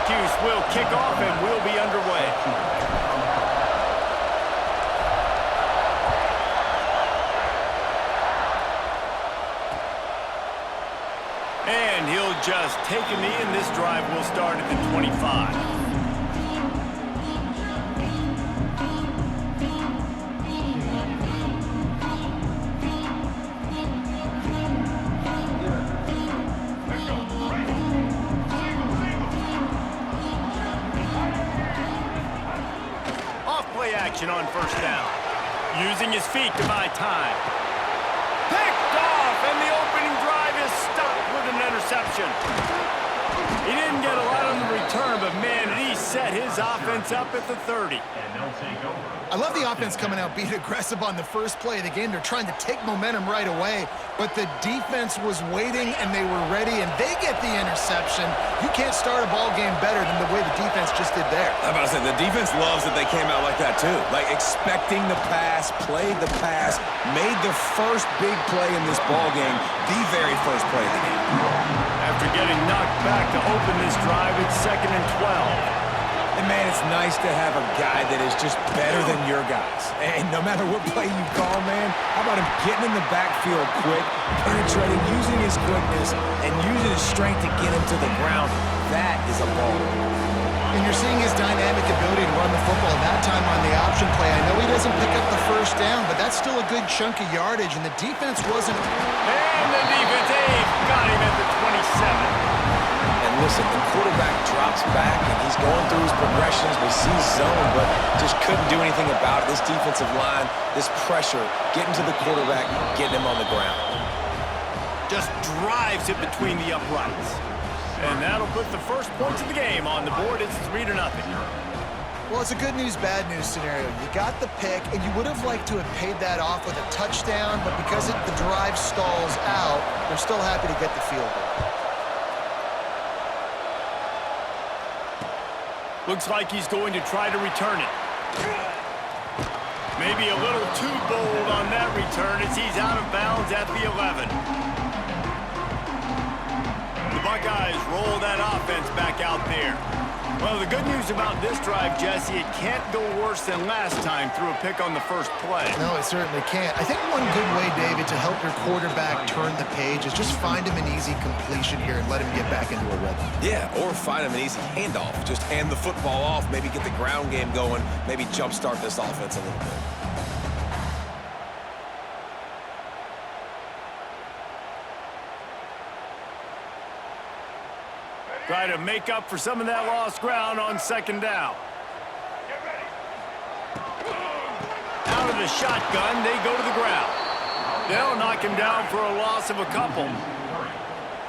Syracuse will kick off and we'll be underway. And he'll just take a knee, and this drive will start at the 25. Action on first down. Using his feet to buy time. Picked off, and the opening drive is stopped with an interception. He didn't get a lot on the return, but man, did he set his offense up at the 30. I love the offense coming out being aggressive on the first play of the game. They're trying to take momentum right away, but the defense was waiting, and they were ready, and they get the interception. You can't start a ball game better than the way the defense just did there. I'm about to say, the defense loves that they came out like that, too. Like, expecting the pass, played the pass, made the first big play in this ball game, the very first play of the game. After getting knocked back to open this drive, it's 2nd and 12. And, man, it's nice to have a guy that is just better than your guys. And no matter what play you call, man, how about him getting in the backfield quick, penetrating, using his quickness, and using his strength to get him to the ground? That is a ball. And you're seeing his dynamic ability to run the football, that time on the option play. I know he doesn't pick up the first down, but that's still a good chunk of yardage, and the defense wasn't... And the defense, got him at the 27. And listen, the quarterback drops back, and he's going through his progressions. We see zone, but just couldn't do anything about it. This defensive line, this pressure, getting to the quarterback, getting him on the ground. Just drives it between the uprights. And that'll put the first points of the game on the board. It's 3-0. Well, it's a good news, bad news scenario. You got the pick, and you would have liked to have paid that off with a touchdown, but because the drive stalls out, they're still happy to get the field goal. Looks like he's going to try to return it. Maybe a little too bold on that return as he's out of bounds at the 11. The Buckeyes roll that offense back out there. Well, the good news about this drive, Jesse, it can't go worse than last time through a pick on the first play. No, it certainly can't. I think one good way, David, to help your quarterback turn the page is just find him an easy completion here and let him get back into a rhythm. Yeah, or find him an easy handoff. Just hand the football off, maybe get the ground game going, maybe jumpstart this offense a little bit. Try to make up for some of that lost ground on 2nd down. Out of the shotgun, they go to the ground. They'll knock him down for a loss of a couple.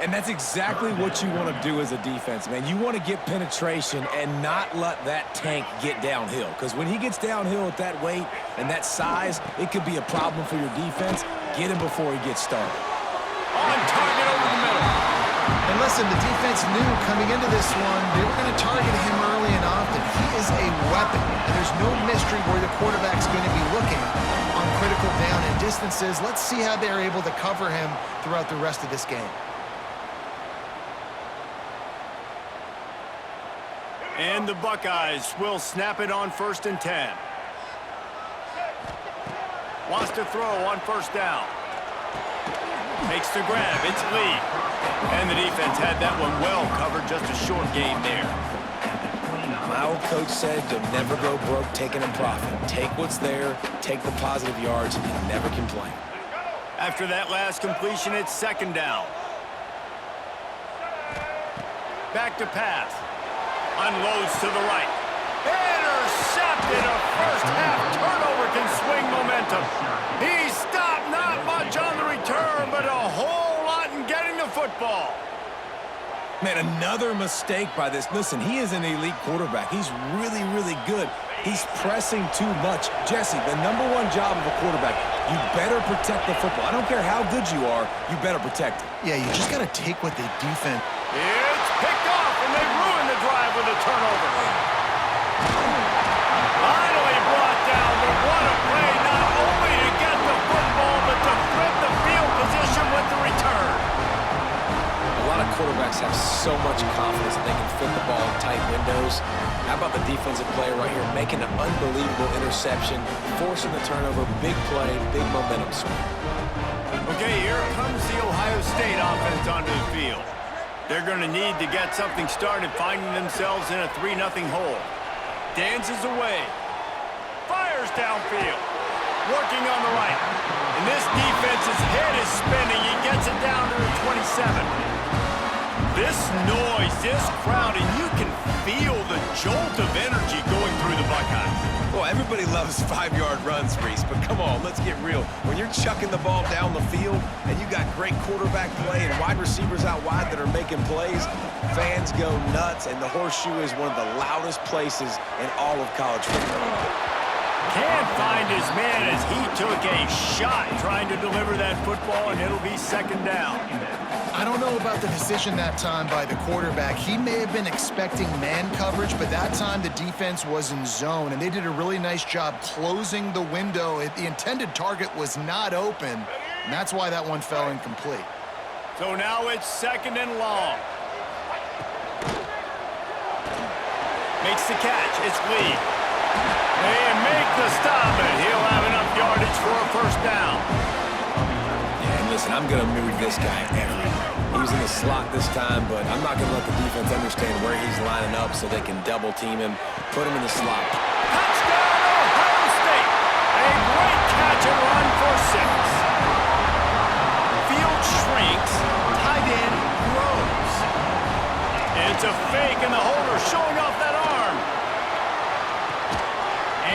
And that's exactly what you want to do as a defense, man. You want to get penetration and not let that tank get downhill. Because when he gets downhill at that weight and that size, it could be a problem for your defense. Get him before he gets started. On target over the middle. And listen, the defense knew coming into this one, they were going to target him early and often. He is a weapon, and there's no mystery where the quarterback's going to be looking on critical down and distances. Let's see how they're able to cover him throughout the rest of this game. And the Buckeyes will snap it on 1st and 10. Wants to throw on 1st down. Makes the grab. It's Lee. And the defense had that one well covered. Just a short game there. My old coach said you'll never go broke taking a profit. Take what's there, take the positive yards, and never complain. After that last completion, it's 2nd down. Back to pass. Unloads to the right. Intercepted. A first-half turnover can swing momentum. He stopped not much on the return, but a whole lot in getting the football. Man, another mistake by this. Listen, he is an elite quarterback. He's really, really good. He's pressing too much. Jesse, the #1 job of a quarterback, you better protect the football. I don't care how good you are, you better protect it. Yeah, you just got to take what they defense. It's picked off, and they ruin the drive with a turnover. Finally brought down, but what a play, not only to get the football, but to flip the field position with the return. A lot of quarterbacks have so much confidence that they can fit the ball in tight windows. How about the defensive player right here making an unbelievable interception, forcing the turnover, big play, big momentum swing. Okay, here comes the Ohio State offense onto the field. They're going to need to get something started, finding themselves in a 3-0 hole. Dances away. Fires downfield. Working on the right. And this defense's head is spinning. He gets it down to the 27. This noise, this crowd, and you can feel the jolt of energy going through the Buckeyes. Well, everybody loves 5-yard runs, Reese, but come on, let's get real. When you're chucking the ball down the field and you got great quarterback play and wide receivers out wide that are making plays, fans go nuts, and the Horseshoe is one of the loudest places in all of college football. Can't find his man as he took a shot trying to deliver that football, and it'll be second down. I don't know about the decision that time by the quarterback. He may have been expecting man coverage, but that time the defense was in zone, and they did a really nice job closing the window. The intended target was not open, and that's why that one fell incomplete. So now it's second and long. Makes the catch. It's Lee. They make the stop, and he'll have enough yardage for a first down. Yeah, and listen, I'm going to move this guy everywhere. He was in the slot this time, but I'm not going to let the defense understand where he's lining up so they can double team him, put him in the slot. Touchdown, Ohio State! A great catch and run for 6. Field shrinks, tight end grows. It's a fake, and the holder showing off that arm.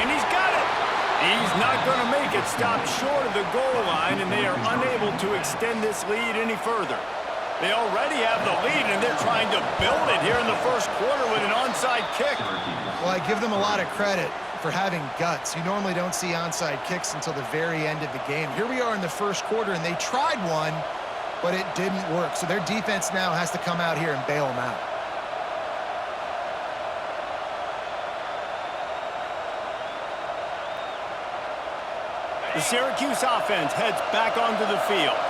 And he's got it. He's not going to make it. Stop short of the goal line, and they are unable to extend this lead any further. They already have the lead, and they're trying to build it here in the first quarter with an onside kick. Well, I give them a lot of credit for having guts. You normally don't see onside kicks until the very end of the game. Here we are in the first quarter, and they tried one, but it didn't work. So their defense now has to come out here and bail them out. The Syracuse offense heads back onto the field.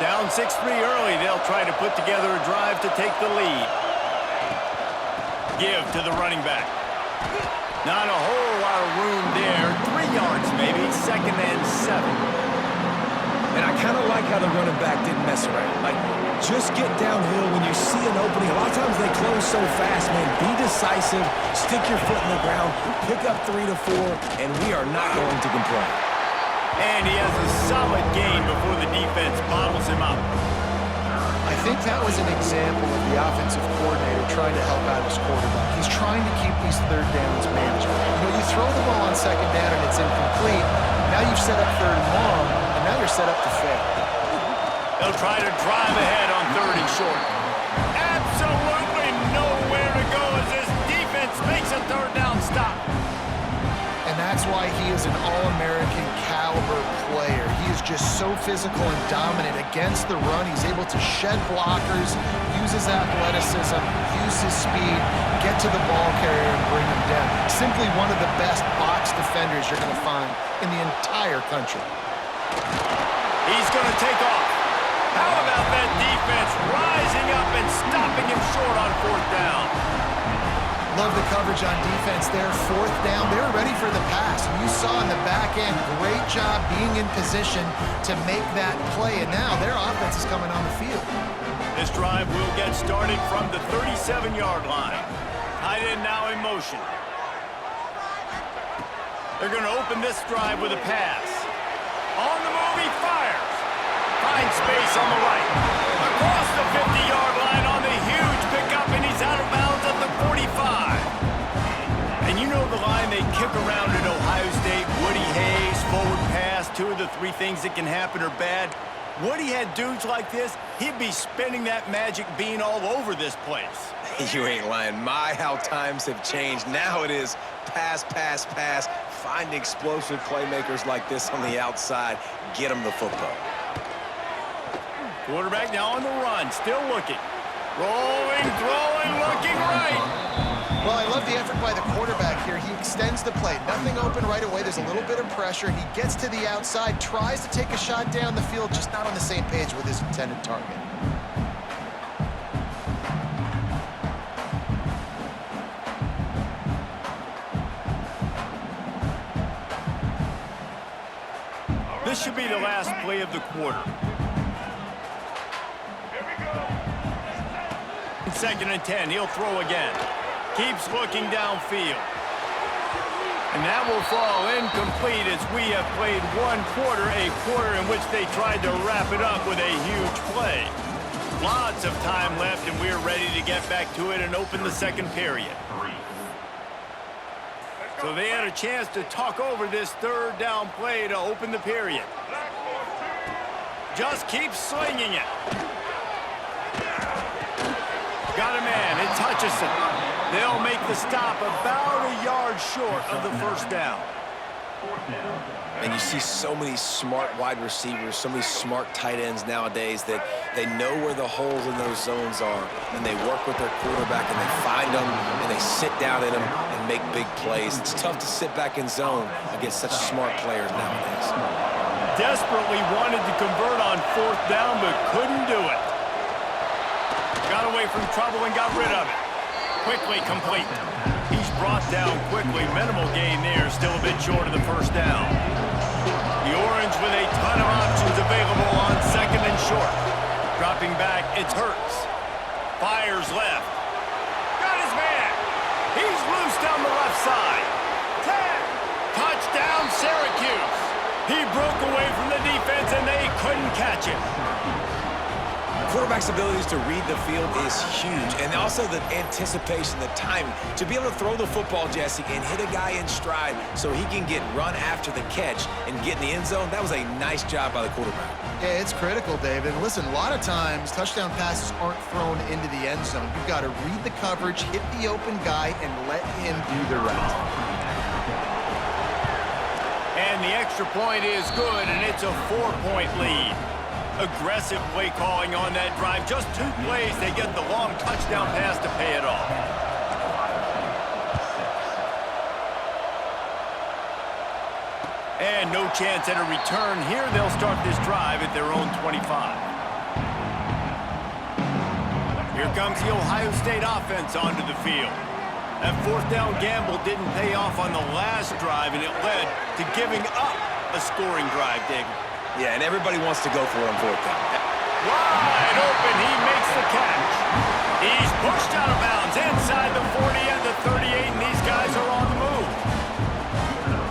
Down 6-3 early, they'll try to put together a drive to take the lead. Give to the running back. Not a whole lot of room there. 3 yards maybe, second and 7. And I kind of like how the running back didn't mess around. Like, just get downhill when you see an opening. A lot of times they close so fast, man. Be decisive, stick your foot in the ground, pick up 3 to 4, and we are not going to complain. And he has a solid gain before the defense bottles him up. I think that was an example of the offensive coordinator trying to help out his quarterback. He's trying to keep these third downs manageable. You know, you throw the ball on second down and it's incomplete. Now you've set up third and long, and now you're set up to fail. They'll try to drive ahead on third and short. Absolutely nowhere to go as this defense makes a third down stop. And that's why he is an All-American caliber player. He is just so physical and dominant against the run. He's able to shed blockers, use his athleticism, use his speed, get to the ball carrier and bring him down. Simply one of the best box defenders you're going to find in the entire country. He's going to take off. How about that defense rising up and stopping him short on fourth down? Love the coverage on defense there. Fourth down, they were ready for the pass. And you saw in the back end, great job being in position to make that play. And now their offense is coming on the field. This drive will get started from the 37-yard line. Tight end now in motion. They're going to open this drive with a pass. On the move, he fires. Finds space on the right. Across the 50-yard line on the huge pickup, and he's out of bounds at the 45. And you know the line they kick around at Ohio State. Woody Hayes, forward pass, 2 of the 3 things that can happen are bad. Woody had dudes like this, he'd be spinning that magic bean all over this place. You ain't lying. My, how times have changed. Now it is pass, pass, pass. Find explosive playmakers like this on the outside. Get them the football. Quarterback now on the run, still looking. Rolling, throwing, looking right. Well, I love the effort by the quarterback here. He extends the play. Nothing open right away. There's a little bit of pressure. He gets to the outside, tries to take a shot down the field, just not on the same page with his intended target. This should be the last play of the quarter. Second and 10, he'll throw again. Keeps looking downfield. And that will fall incomplete as we have played one quarter, a quarter in which they tried to wrap it up with a huge play. Lots of time left, and we're ready to get back to it and open the second period. So they had a chance to talk over this third down play to open the period. Just keep slinging it. Got a man, it's Hutchinson. They'll make the stop about a yard short of the first down. And you see so many smart wide receivers, so many smart tight ends nowadays that they know where the holes in those zones are, and they work with their quarterback, and they find them, and they sit down in them and make big plays. It's tough to sit back in zone against such smart players nowadays. Desperately wanted to convert on fourth down, but couldn't do it. Got away from trouble and got rid of it. Quickly complete. He's brought down quickly. Minimal gain there, still a bit short of the first down. The Orange with a ton of options available on second and short. Dropping back, it's Hurts. Fires left. Got his man. He's loose down the left side. 10. Touchdown, Syracuse. He broke away from the defense, and they couldn't catch him. Quarterback's abilities to read the field is huge, and also the anticipation, the timing. To be able to throw the football, Jesse, and hit a guy in stride so he can get run after the catch and get in the end zone, that was a nice job by the quarterback. Yeah, it's critical, David. Listen, a lot of times touchdown passes aren't thrown into the end zone. You've got to read the coverage, hit the open guy, and let him do the rest. And the extra point is good, and it's a 4-point lead. Aggressive play calling on that drive. Just 2 plays, they get the long touchdown pass to pay it off. And no chance at a return here. They'll start this drive at their own 25. Here comes the Ohio State offense onto the field. That fourth down gamble didn't pay off on the last drive, and it led to giving up a scoring drive, David. Yeah, and everybody wants to go for it on fourth down. Wide open, he makes the catch. He's pushed out of bounds inside the 40 and the 38, and these guys are on the move.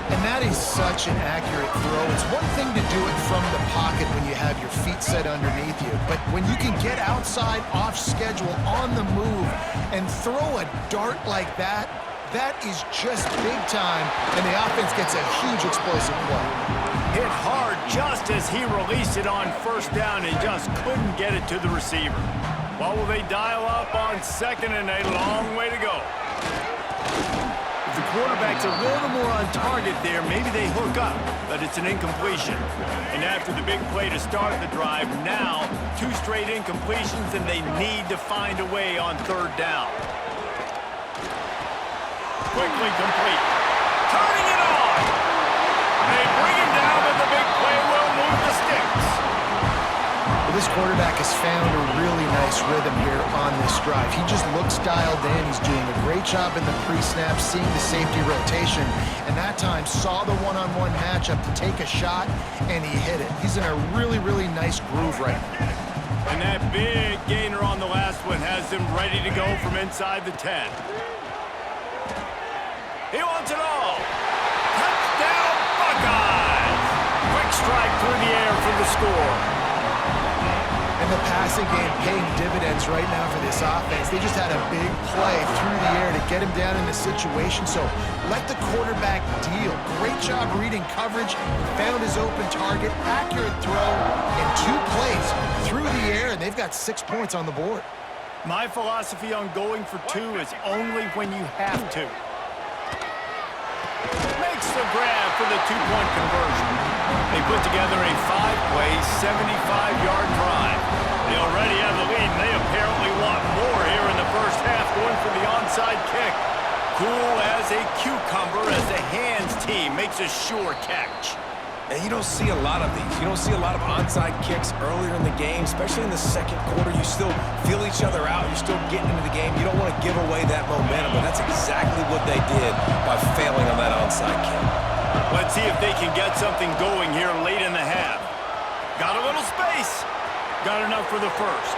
And that is such an accurate throw. It's one thing to do it from the pocket when you have your feet set underneath you, but when you can get outside, off schedule, on the move, and throw a dart like that, that is just big time, and the offense gets a huge explosive play. Hit hard just as he released it on first down and just couldn't get it to the receiver. What will they dial up on second, and a long way to go? If the quarterback's a little more on target there, maybe they hook up, but it's an incompletion. And after the big play to start the drive, now 2 straight incompletions, and they need to find a way on third down. Quickly complete. Turning it on. They bring him down, but the big play will move the sticks. Well, this quarterback has found a really nice rhythm here on this drive. He just looks dialed in. He's doing a great job in the pre-snap, seeing the safety rotation, and that time saw the one-on-one matchup to take a shot, and he hit it. He's in a really, really nice groove right now. And that big gainer on the last one has him ready to go from inside the 10. He wants it all. Touchdown, Buckeyes! Quick strike through the air for the score. And the passing game paying dividends right now for this offense. They just had a big play through the air to get him down in the situation. So let the quarterback deal. Great job reading coverage. Found his open target. Accurate throw in 2 plays through the air, and they've got 6 points on the board. My philosophy on going for 2 is only when you have to. Makes the grab for the 2-point conversion. They put together a 5-play, 75-yard drive. They already have the lead, and they apparently want more here in the first half, going for the onside kick. Cool as a cucumber as the hands team makes a sure catch. And you don't see a lot of these. You don't see a lot of onside kicks earlier in the game, especially in the second quarter. You still feel each other out. You're still getting into the game. You don't want to give away that momentum, but that's exactly what they did by failing on that onside kick. Let's see if they can get something going here late in the half. Got a little space. Got enough for the first.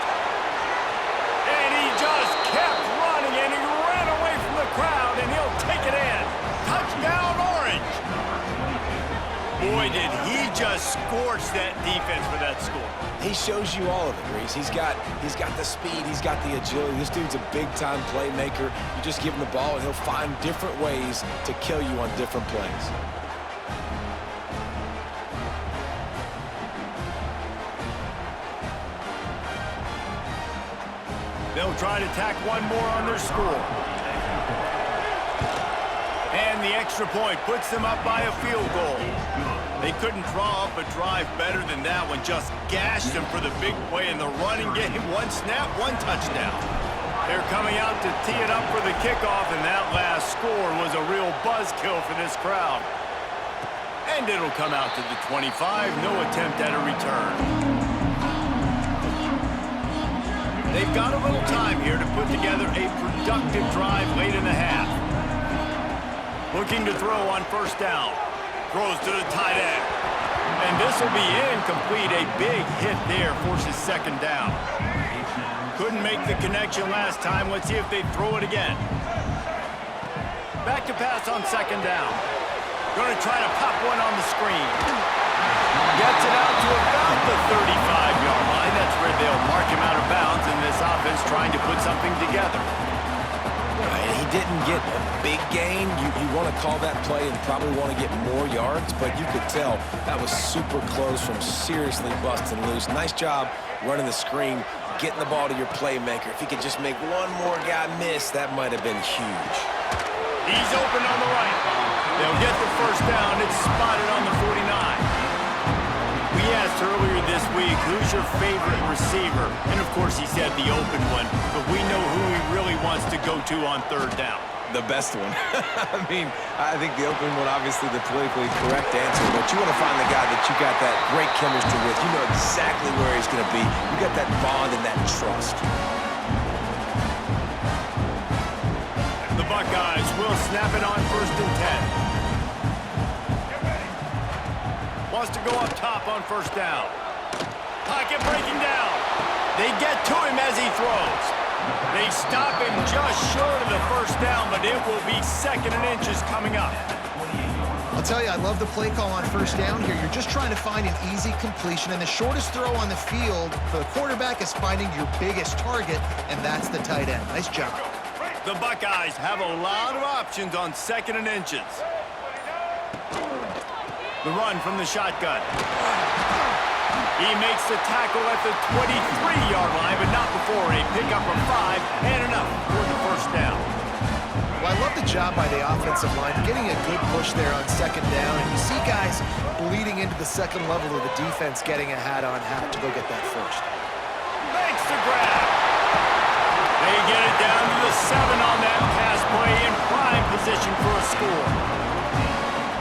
And he just kept running, and he ran away from the crowd, and he'll take it in. Touchdown, Orange. Boy, did he just scorch that defense for that score. He shows you all of it, Reese. He's got the speed. He's got the agility. This dude's a big-time playmaker. You just give him the ball, and he'll find different ways to kill you on different plays. They'll try to tack one more on their score. And the extra point puts them up by a field goal. They couldn't draw up a drive better than that one. Just gashed them for the big play in the running game. One snap, one touchdown. They're coming out to tee it up for the kickoff, and that last score was a real buzzkill for this crowd. And it'll come out to the 25. No attempt at a return. They've got a little time here to put together a productive drive late in the half. Looking to throw on first down. Throws to the tight end. And this will be incomplete. A big hit there forces second down. Couldn't make the connection last time. Let's see if they throw it again. Back to pass on second down. Going to try to pop one on the screen. Gets it out to about the 35-yard line. That's where they'll mark him out of bounds in this offense trying to put something together. And he didn't get a big gain. You want to call that play and probably want to get more yards, but you could tell that was super close from seriously busting loose. Nice job running the screen, getting the ball to your playmaker. If he could just make one more guy miss, that might have been huge. He's open on the right. They'll get the first down. It's spotted on the 49. We asked earlier this week, who's your favorite receiver? And, of course, he said the open one, but we know who he really wants to go to on third down. The best one. I mean, I think the open one, obviously the politically correct answer, but you want to find the guy that you got that great chemistry with. You know exactly where he's going to be. You got that bond and that trust. The Buckeyes will snap it on first and 10. Wants to go up top on first down. Pocket breaking down. They get to him as he throws. They stop him just short of the first down, but it will be second and inches coming up. I'll tell you, I love the play call on first down here. You're just trying to find an easy completion, and the shortest throw on the field for the quarterback is finding your biggest target, and that's the tight end. Nice job. The Buckeyes have a lot of options on second and inches. The run from the shotgun. He makes the tackle at the 23-yard line, but not before a pickup of 5 and enough for the first down. Well, I love the job by the offensive line, getting a good push there on second down, and you see guys bleeding into the second level of the defense getting a hat-on-hat to go get that first. Makes the grab. They get it down to the 7 on that pass play in prime position for a score.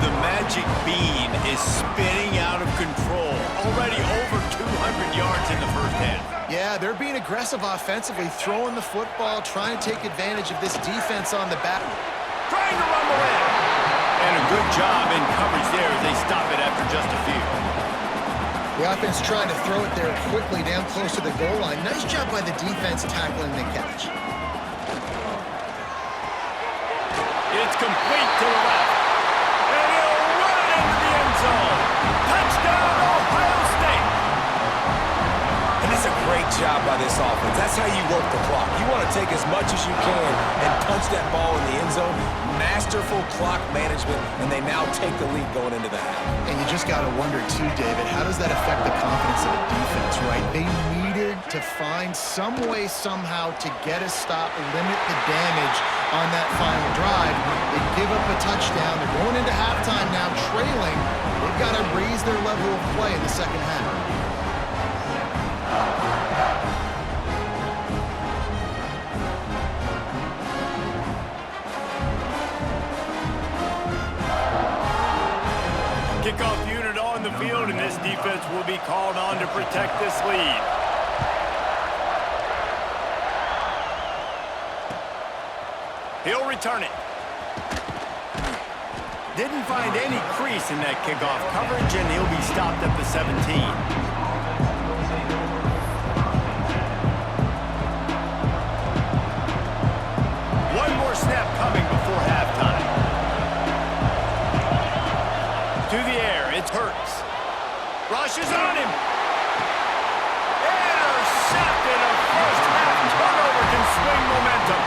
The magic bean is spinning out of control. Already over 200 yards in the first half. Yeah, they're being aggressive offensively, throwing the football, trying to take advantage of this defense on the back. Trying to rumble in. And a good job in coverage there as they stop it after just a few. The offense trying to throw it there quickly down close to the goal line. Nice job by the defense tackling the catch. It's complete to the left. And he'll run it into the end zone. Touchdown, Ohio State. And it's a great job by this offense. That's how you work the clock. You want to take as much as you can and punch that ball in the end zone. Masterful clock management, and they now take the lead going into the half. And you just got to wonder, too, David, how does that affect the confidence of the defense, right? They needed to find some way, somehow, to get a stop, limit the damage on that final drive. They give up a touchdown. They're going into halftime now, trailing. They've got to raise their level of play in the second half. Kickoff unit on the field, and this defense will be called on to protect this lead. He'll return it. Didn't find any crease in that kickoff coverage, and he'll be stopped at the 17. One more snap coming before halftime. To the air, it's Hurts. Rushes on him. Intercepted. A first half turnover can swing momentum.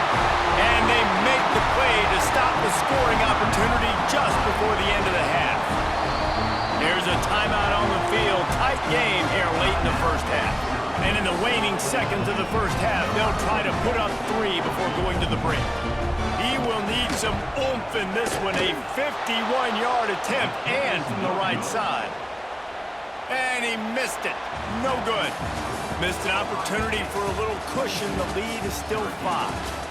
And they make the play to stop the scoring opportunity just before the end of the half. There's a timeout on the field. Tight game here late in the first half. And in the waning seconds of the first half, they'll try to put up 3 before going to the break. He will need some oomph in this one. A 51-yard attempt and from the right side. And he missed it. No good. Missed an opportunity for a little cushion. The lead is still 5.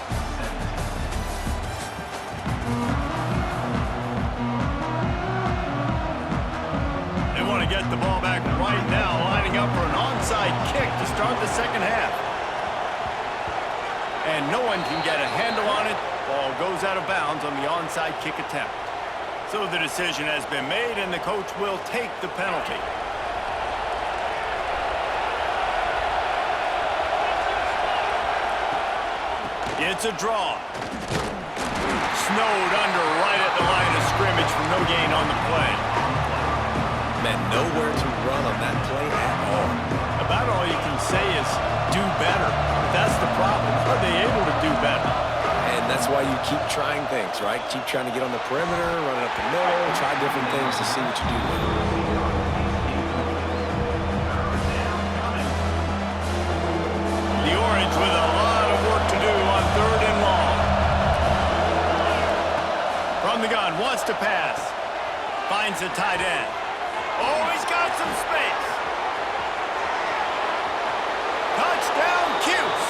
They want to get the ball back right now, lining up for an onside kick to start the second half. And no one can get a handle on it. Ball goes out of bounds on the onside kick attempt. So the decision has been made, and the coach will take the penalty. It's a draw. Snowed under right at the line of scrimmage for no gain on the play. Man, nowhere to run on that play at all. About all you can say is do better. But that's the problem. Are they able to do better? And that's why you keep trying things, right? Keep trying to get on the perimeter, run it up the middle, try different things to see what you do with it. The Orange with a lot of work to do on 3rd and long. From the gun, wants to pass. Finds the tight end. Oh, he's got some space. Touchdown, Cuse.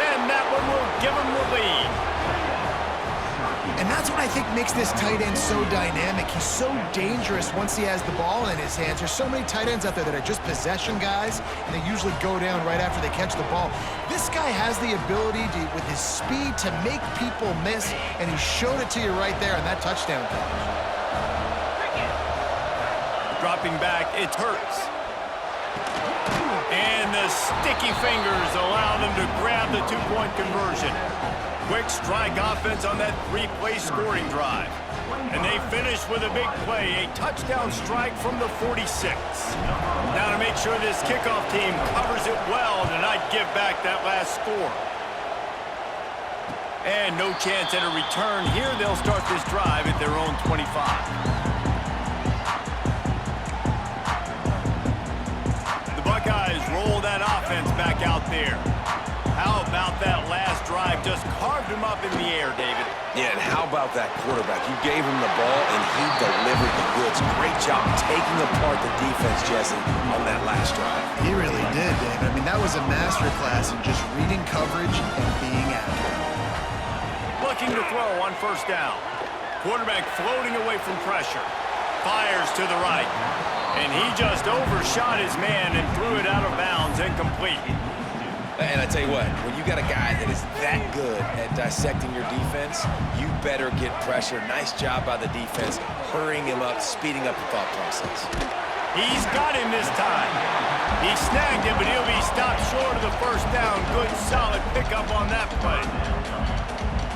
And that one will give him the lead. And that's what I think makes this tight end so dynamic. He's so dangerous once he has the ball in his hands. There's so many tight ends out there that are just possession guys, and they usually go down right after they catch the ball. This guy has the ability to, with his speed, to make people miss, and he showed it to you right there on that touchdown catch. Dropping back, it hurts. And the sticky fingers allow them to grab the 2-point conversion. Quick strike offense on that 3-play scoring drive. And they finish with a big play, a touchdown strike from the 46. Now to make sure this kickoff team covers it well to not give back that last score. And no chance at a return here. They'll start this drive at their own 25. Buckeyes roll that offense back out there. How about that last drive? Just carved him up in the air, David. Yeah, and how about that quarterback? You gave him the ball, and he delivered the goods. Great job taking apart the defense, Jesse, on that last drive. He really did, David. I mean, that was a masterclass in just reading coverage and being accurate. Looking to throw on 1st down. Quarterback floating away from pressure. Fires to the right. And he just overshot his man and threw it out of bounds, incomplete. And I tell you what, when you got a guy that is that good at dissecting your defense, you better get pressure. Nice job by the defense, hurrying him up, speeding up the thought process. He's got him this time. He snagged him, but he'll be stopped short of the 1st down. Good, solid pickup on that play.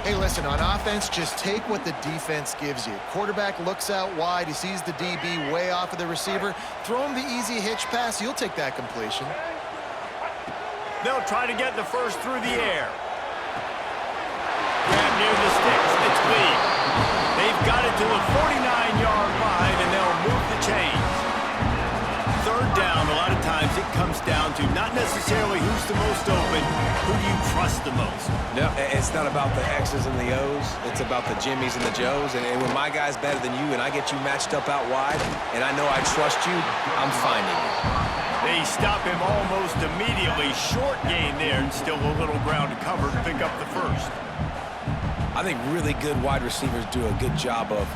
Hey, listen, on offense, just take what the defense gives you. Quarterback looks out wide. He sees the DB way off of the receiver. Throw him the easy hitch pass. You'll take that completion. They'll try to get the first through the air. Grab near the sticks. It's Lee. They've got it to the 49-yard line, and they'll move the chains. 3rd down, a lot of times it comes down to not necessarily who's the most open, who do you trust the most? No, it's not about the X's and the O's. It's about the Jimmies and the Joes. And when my guy's better than you and I get you matched up out wide, and I know I trust you, I'm finding you. They stop him almost immediately. Short gain there, and still a little ground to cover to pick up the 1st. I think really good wide receivers do a good job of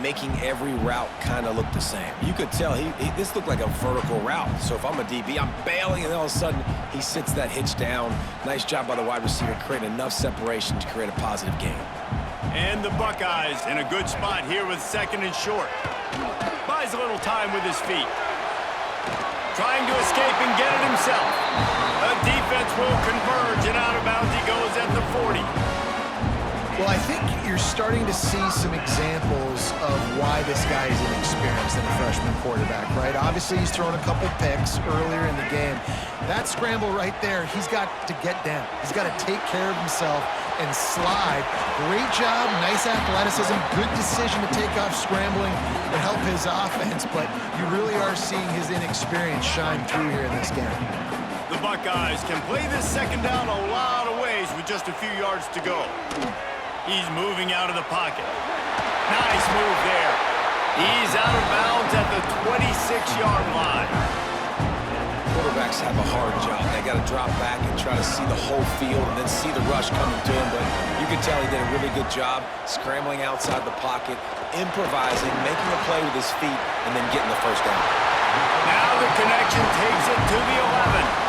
making every route kind of look the same. You could tell this looked like a vertical route. So if I'm a DB, I'm bailing, and all of a sudden he sits that hitch down. Nice job by the wide receiver, creating enough separation to create a positive gain. And the Buckeyes in a good spot here with second and short. Buys a little time with his feet. Trying to escape and get it himself. The defense will converge, and out of bounds he goes at the 40. Well, I think you're starting to see some examples of why this guy is inexperienced in a freshman quarterback, right? Obviously, he's thrown a couple picks earlier in the game. That scramble right there, he's got to get down. He's got to take care of himself and slide. Great job, nice athleticism, good decision to take off scrambling to help his offense, but you really are seeing his inexperience shine through here in this game. The Buckeyes can play this second down a lot of ways with just a few yards to go. He's moving out of the pocket. Nice move there. He's out of bounds at the 26-yard line. Quarterbacks have a hard job. They got to drop back and try to see the whole field and then see the rush coming to him. But you can tell he did a really good job scrambling outside the pocket, improvising, making a play with his feet, and then getting the first down. Now the connection takes it to the 11.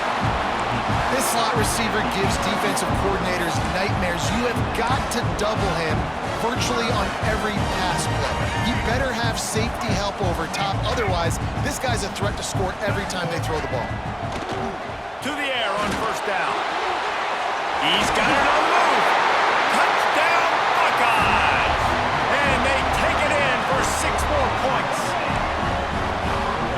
This slot receiver gives defensive coordinators nightmares. You have got to double him virtually on every pass play. You better have safety help over top. Otherwise, this guy's a threat to score every time they throw the ball. To the air on first down. He's got it on the move. Touchdown, Buckeyes! And they take it in for 6 more points.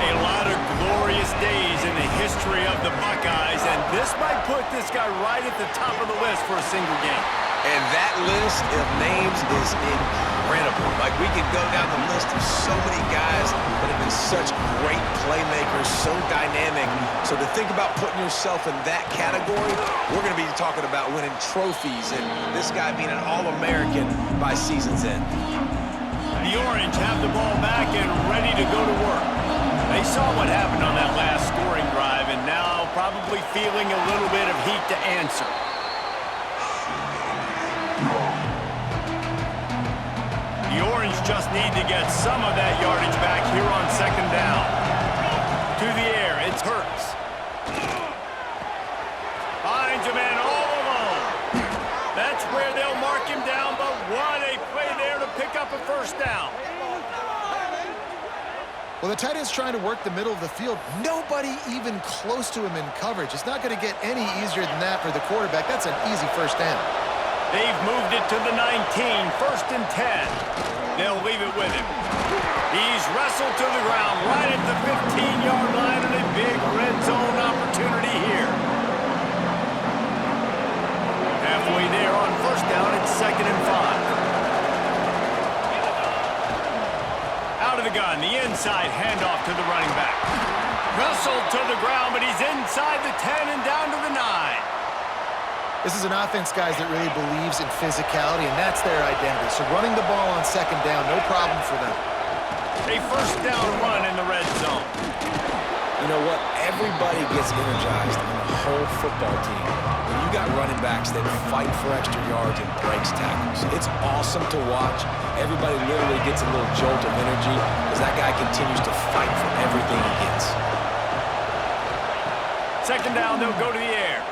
A lot of glorious days in the history of the Buckeyes, and this might put this guy right at the top of the list for a single game. And that list of names is incredible. Like, we could go down the list of so many guys that have been such great playmakers, so dynamic. So to think about putting yourself in that category, we're going to be talking about winning trophies and this guy being an All-American by season's end. The Orange have the ball back and ready to go to work. They saw what happened on that last scoring drive and now probably feeling a little bit of heat to answer. The Orange just need to get some of that yardage back here on second down. To the air, it's Hurts. Finds a man all alone. That's where they'll mark him down, but what a play there to pick up a first down. Well, the tight end's trying to work the middle of the field. Nobody even close to him in coverage. It's not going to get any easier than that for the quarterback. That's an easy first down. They've moved it to the 19, first and 10. They'll leave it with him. He's wrestled to the ground right at the 15-yard line and a big red zone opportunity here. Halfway there on first down, it's second and 5. Out of the gun, the inside handoff to the running back. Wrestled to the ground, but he's inside the 10 and down to the 9. This is an offense, guys, that really believes in physicality, and that's their identity. So running the ball on second down, no problem for them. A first down run in the red zone. You know what? Everybody gets energized on the whole football team when you got running backs that fight for extra yards and breaks tackles. It's awesome to watch. Everybody literally gets a little jolt of energy because that guy continues to fight for everything he gets. Second down, they'll go to the air.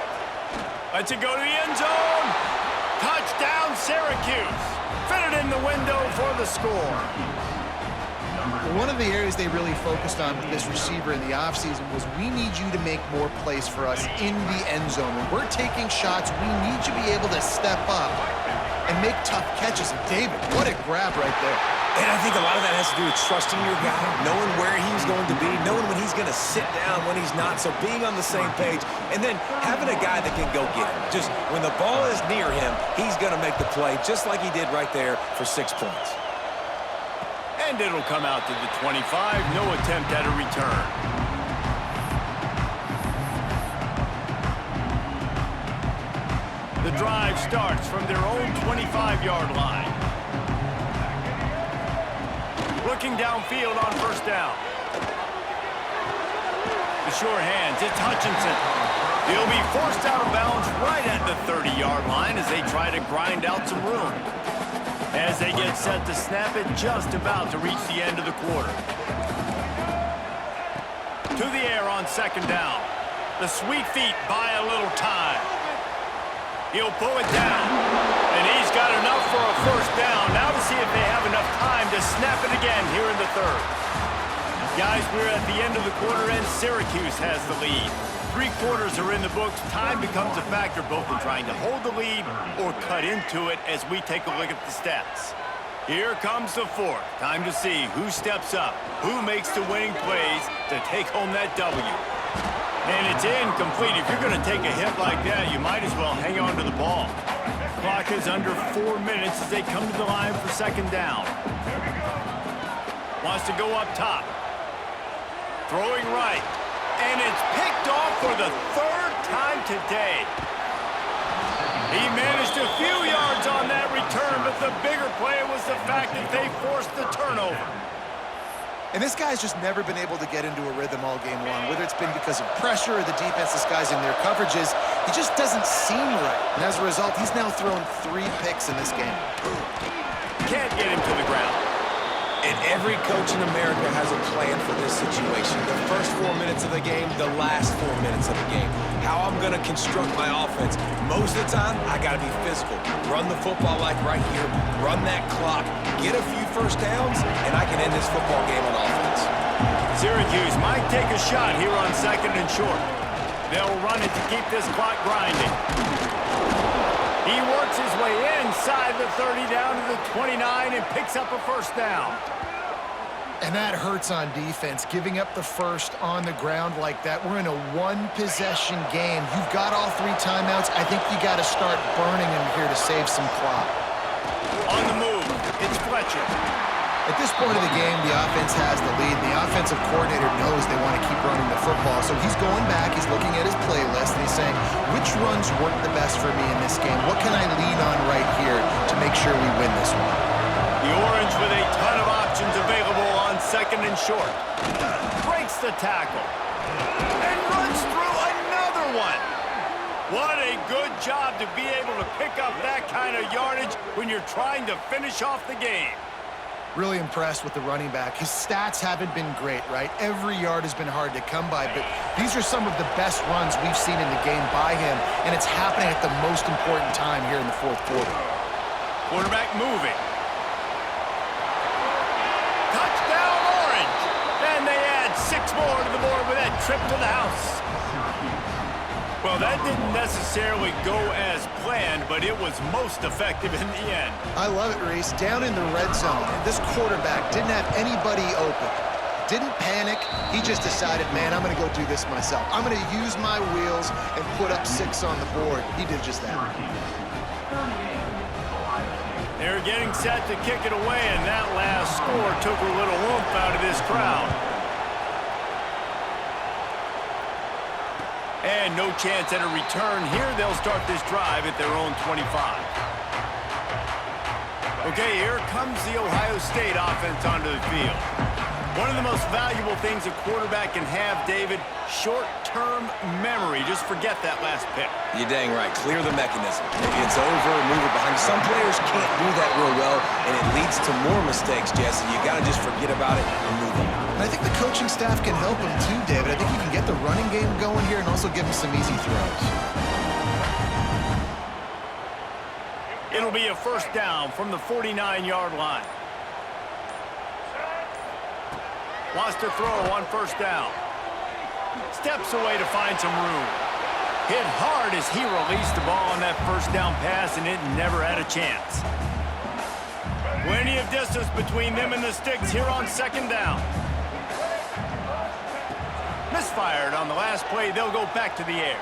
Let's it go to the end zone. Touchdown, Syracuse. Fitted in the window for the score. One of the areas they really focused on with this receiver in the offseason was we need you to make more plays for us in the end zone. When we're taking shots, we need you to be able to step up and make tough catches. And David, what a grab right there. And I think a lot of that has to do with trusting your guy, knowing where he's going to be, knowing when he's going to sit down, when he's not, so being on the same page, and then having a guy that can go get him. Just when the ball is near him, he's going to make the play, just like he did right there for 6 points. And it'll come out to the 25. No attempt at a return. The drive starts from their own 25-yard line. Looking downfield on first down. The sure hands, it's Hutchinson. He'll be forced out of bounds right at the 30-yard line as they try to grind out some room. As they get set to snap it, just about to reach the end of the quarter. To the air on second down. The sweet feet buy a little time. He'll pull it down. And he's got enough for a first down. Now to see if they have enough time to snap it again here in the third. Guys, we're at the end of the quarter, and Syracuse has the lead. 3 quarters are in the books. Time becomes a factor both in trying to hold the lead or cut into it as we take a look at the stats. Here comes the fourth. Time to see who steps up, who makes the winning plays to take home that W. And it's incomplete. If you're going to take a hit like that, you might as well hang on to the ball. Clock is under 4 minutes as they come to the line for second down. Wants to go up top. Throwing right. And it's picked off for the 3rd time today. He managed a few yards on that return, but the bigger play was the fact that they forced the turnover. And this guy's just never been able to get into a rhythm all game long, whether it's been because of pressure or the defense disguising their coverages. He just doesn't seem right. And as a result, he's now thrown 3 picks in this game. Can't get him to the ground. And every coach in America has a plan for this situation. The first 4 minutes of the game, the last 4 minutes of the game. How I'm going to construct my offense. Most of the time, I got to be physical. Run the football like right here. Run that clock. Get a few first downs, and I can end this football game on offense. Syracuse might take a shot here on second and short. They'll run it to keep this clock grinding. He works his way inside the 30 down to the 29 and picks up a first down. And that hurts on defense, giving up the first on the ground like that. We're in a 1-possession game. You've got all 3 timeouts. I think you got to start burning them here to save some clock. On the move, it's Fletcher. At this point of the game, the offense has the lead. The offensive coordinator knows they want to keep running the football, so he's going back, he's looking at his playlist, and he's saying, which runs work the best for me in this game? What can I lean on right here to make sure we win this one? The Orange with a ton of options available on second and short. Breaks the tackle. And runs through another one. What a good job to be able to pick up that kind of yardage when you're trying to finish off the game. Really impressed with the running back. His stats haven't been great, right? Every yard has been hard to come by, but these are some of the best runs we've seen in the game by him, and it's happening at the most important time here in the 4th quarter. Quarterback moving. Touchdown, Orange! And they add 6 more to the board with that trip to the house. Well, that didn't necessarily go as planned, but it was most effective in the end. I love it, Reese. Down in the red zone, and this quarterback didn't have anybody open. Didn't panic. He just decided, man, I'm going to go do this myself. I'm going to use my wheels and put up 6 on the board. He did just that. They're getting set to kick it away, and that last score took a little oomph out of this crowd. And no chance at a return here. They'll start this drive at their own 25. Okay, here comes the Ohio State offense onto the field. One of the most valuable things a quarterback can have, David, short-term memory. Just forget that last pick. You're dang right. Clear the mechanism. Maybe it's over, move it behind. Some players can't do that real well, and it leads to more mistakes, Jesse. You got to just forget about it and move on. And I think the coaching staff can help him too, David. I think you can get the running game going here and also give him some easy throws. It'll be a first down from the 49-yard line. Wants to throw on first down. Steps away to find some room. Hit hard as he released the ball on that first down pass, and it never had a chance. Plenty of distance between them and the sticks here on second down. Misfired on the last play. They'll go back to the air.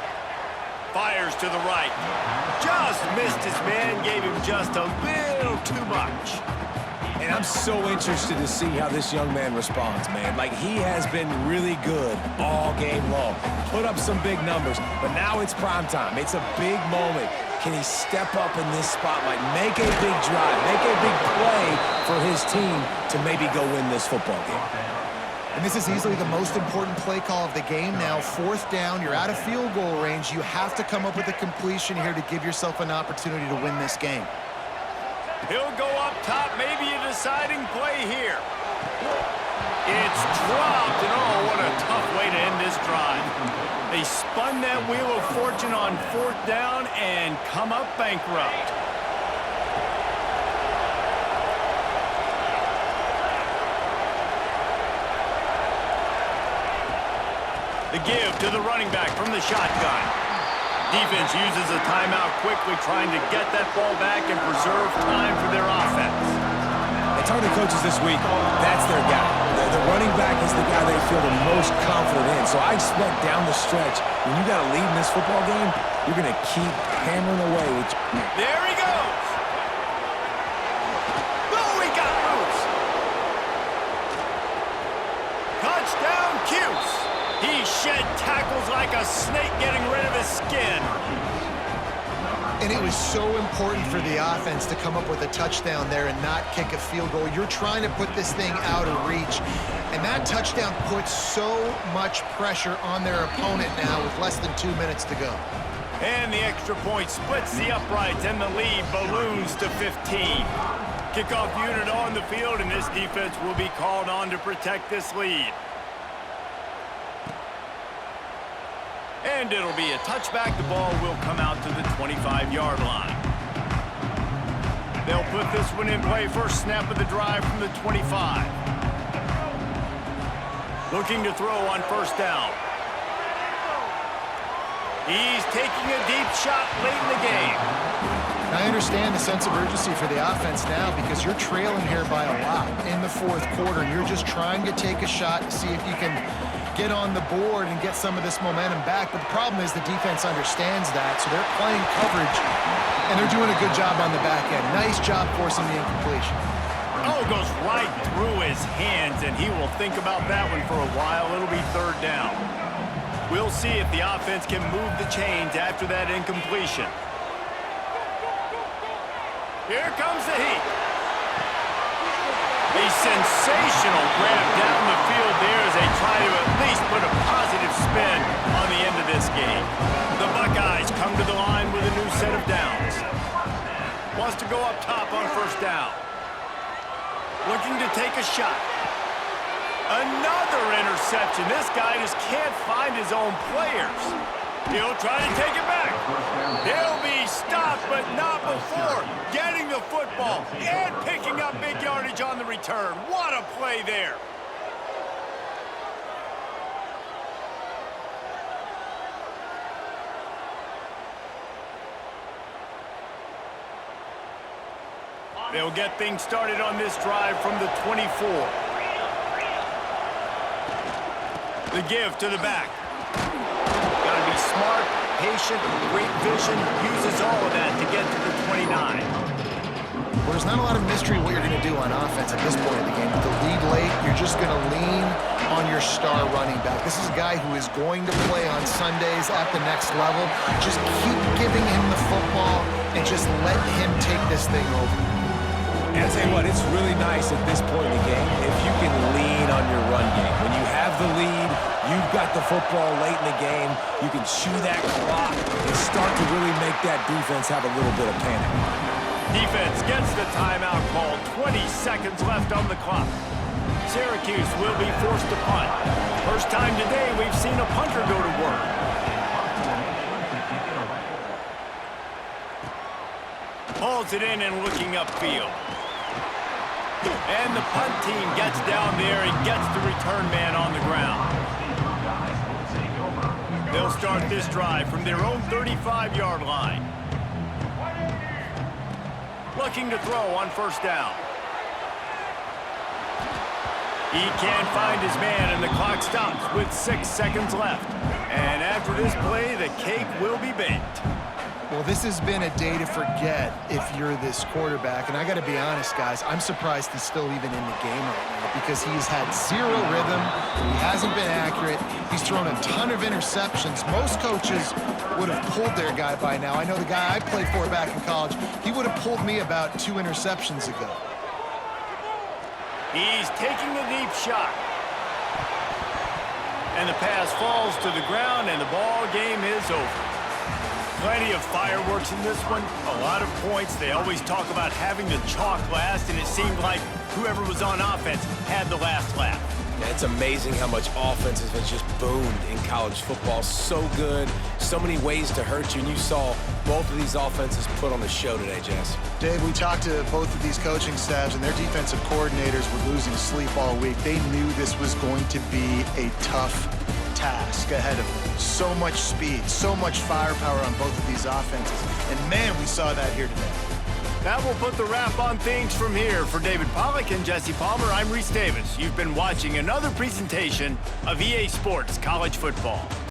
Fires to the right. Just missed his man. Gave him just a little too much. And I'm so interested to see how this young man responds, man. Like, he has been really good all game long. Put up some big numbers, but now it's prime time. It's a big moment. Can he step up in this spotlight, make a big drive, make a big play for his team to maybe go win this football game? And this is easily the most important play call of the game now. 4th down, you're out of field goal range. You have to come up with a completion here to give yourself an opportunity to win this game. He'll go up top, maybe a deciding play here. It's dropped, and oh, what a tough way to end this drive. They spun that wheel of fortune on 4th down and come up bankrupt. The give to the running back from the shotgun. Defense uses a timeout quickly, trying to get that ball back and preserve time for their offense. I told the coaches this week, that's their guy. The running back is the guy they feel the most confident in. So I expect down the stretch, when you got a lead in this football game, you're going to keep hammering away. There he goes. Oh, he got loose. Touchdown, Cuse. He shed tackles like a snake getting rid of his skin. And it was so important for the offense to come up with a touchdown there and not kick a field goal. You're trying to put this thing out of reach. And that touchdown puts so much pressure on their opponent now with less than 2 minutes to go. And the extra point splits the uprights, and the lead balloons to 15. Kickoff unit on the field, and this defense will be called on to protect this lead. And it'll be a touchback. The ball will come out to the 25-yard line. They'll put this one in play. First snap of the drive from the 25. Looking to throw on 1st down. He's taking a deep shot late in the game. I understand the sense of urgency for the offense now because you're trailing here by a lot in the 4th quarter, and you're just trying to take a shot to see if you can get on the board and get some of this momentum back. But the problem is the defense understands that, so they're playing coverage, and they're doing a good job on the back end. Nice job forcing the incompletion. Oh, goes right through his hands, and he will think about that one for a while. It'll be 3rd down. We'll see if the offense can move the chains after that incompletion. Here comes the heat. A sensational grab down the field there as they try to at least put a positive spin on the end of this game. The Buckeyes come to the line with a new set of downs. Wants to go up top on 1st down. Looking to take a shot. Another interception. This guy just can't find his own players. He'll try to take it back. He'll be stopped, but not before getting the football and picking up big yardage on the return. What a play there. They'll get things started on this drive from the 24. The give to the back. Got to be smart, patient, great vision, uses all of that to get to the 29. Well, there's not a lot of mystery what you're going to do on offense at this point in the game. With the lead late, you're just going to lean on your star running back. This is a guy who is going to play on Sundays at the next level. Just keep giving him the football and just let him take this thing over. And I'll tell you what, it's really nice at this point in the game if you can lean on your run game. When you have the lead, you've got the football late in the game, you can chew that clock and start to really make that defense have a little bit of panic. Defense gets the timeout called. 20 seconds left on the clock. Syracuse will be forced to punt. First time today we've seen a punter go to work. Hauls it in and looking upfield. And the punt team gets down there and gets the return man on the ground. They'll start this drive from their own 35-yard line. Looking to throw on 1st down. He can't find his man, and the clock stops with 6 seconds left. And after this play, the cake will be baked. Well, this has been a day to forget if you're this quarterback. And I got to be honest, guys, I'm surprised he's still even in the game right now because he's had zero rhythm. He hasn't been accurate. He's thrown a ton of interceptions. Most coaches would have pulled their guy by now. I know the guy I played for back in college, he would have pulled me about 2 interceptions ago. He's taking a deep shot. And the pass falls to the ground, and the ball game is over. Plenty of fireworks in this one, a lot of points. They always talk about having the chalk last, and it seemed like whoever was on offense had the last laugh. It's amazing how much offense has just boomed in college football. So good, so many ways to hurt you, and you saw both of these offenses put on the show today, Jess. Dave, we talked to both of these coaching staffs, and their defensive coordinators were losing sleep all week. They knew this was going to be a tough task ahead of them. So much speed, so much firepower on both of these offenses, and man, we saw that here today. That will put the wrap on things from here. For David Pollack and Jesse Palmer, I'm Reese Davis. You've been watching another presentation of EA Sports College Football.